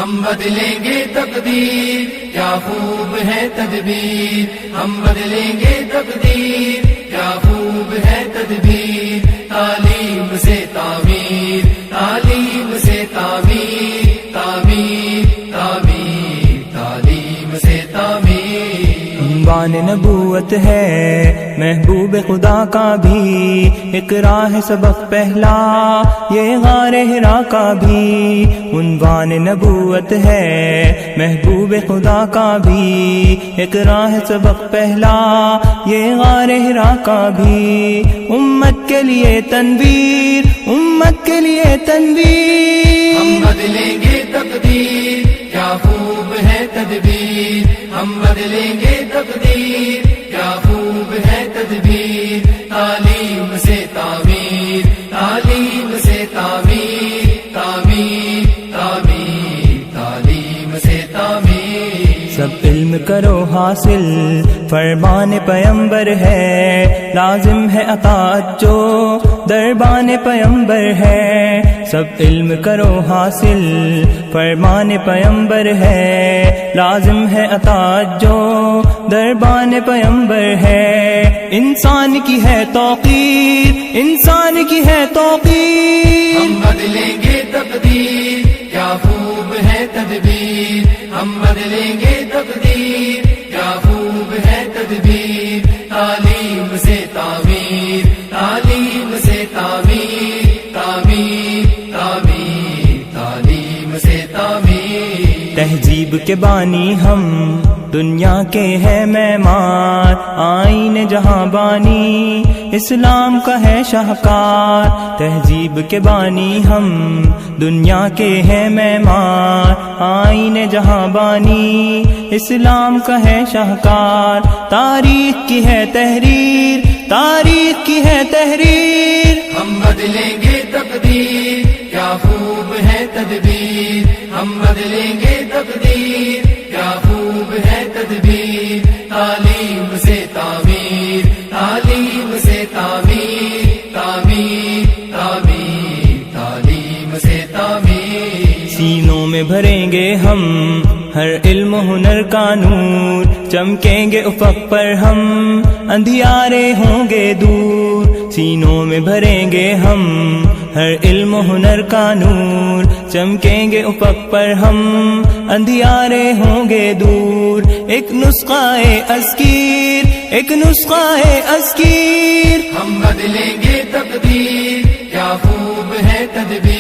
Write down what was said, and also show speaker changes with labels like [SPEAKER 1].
[SPEAKER 1] ہم بدلیں گے تقدیر، کیا خوب ہے تدبیر، ہم بدلیں گے تقدیر، کیا خوب ہے تدبیر، تعلیم سے تعمیر، تعلیم سے تعمیر، تعمیر تعمیر، تعلیم سے تعمیر۔
[SPEAKER 2] عنوان نبوت ہے محبوب خدا کا بھی، ایک راہ سبق پہلا یہ غار حرا کا بھی۔ عنوان نبوت ہے محبوب خدا کا بھی، ایک راہ سبق پہلا یہ غار حرا کا بھی۔ امت کے لیے تنویر، امت کے لیے تنویر،
[SPEAKER 1] ہم بدلیں گے تقدیر، کیا خوب ہے تدبیر، ہم بدلیں گے تقدیر، کیا خوب ہے تدبیر، تعلیم سے تعمیر، تعلیم سے تعمیر، تعمیر تعمیر، تعلیم سے تعمیر۔
[SPEAKER 2] سب علم کرو حاصل فرمان پیمبر ہے، لازم ہے اطاعت جو دربان پیمبر ہے۔ سب علم کرو حاصل فرمان پیمبر ہے، لازم ہے اطاعت جو دربان پیمبر ہے۔ انسان کی ہے توقیر، انسان کی ہے توقیر،
[SPEAKER 1] ہم بدلیں گے تقدیر، کیا خوب ہے تدبیر، ہم بدلیں گے تقدیر، کیا خوب ہے تدبیر، تعلیم سے تعمیر، تعلیم سے تعمیر، تعمیر تعمیر، تعلیم سے تعمیر۔
[SPEAKER 2] تہذیب کے بانی ہم دنیا کے ہے معمار، آئین جہاں بانی اسلام کا ہے شاہکار۔ تہذیب کے بانی ہم دنیا کے ہے معمار، آئین جہاں بانی اسلام کا ہے شاہکار۔ تاریخ کی ہے تحریر، تاریخ کی ہے تحریر،
[SPEAKER 1] ہم بدلیں گے تقدیر، کیا خوب ہے تدبیر، ہم بدلیں گے تقدیر، کیا خوب ہے تدبیر، تعلیم سے تعمیر، تعلیم سے تعمیر، تعمیر تعمیر، تعلیم سے تعمیر۔
[SPEAKER 2] سینوں میں بھریں گے ہم ہر علم و ہنر کا نور، چمکیں گے افق پر ہم اندھیارے ہوں گے دور۔ سینوں میں بھریں گے ہم ہر علم و ہنر کا نور، چمکیں گے افق پر ہم اندھیارے ہوں گے دور۔ ایک نسخہ اذکیر، ایک نسخہ اذکیر،
[SPEAKER 1] ہم بدلیں گے تقدیر، کیا خوب ہے تدبیر۔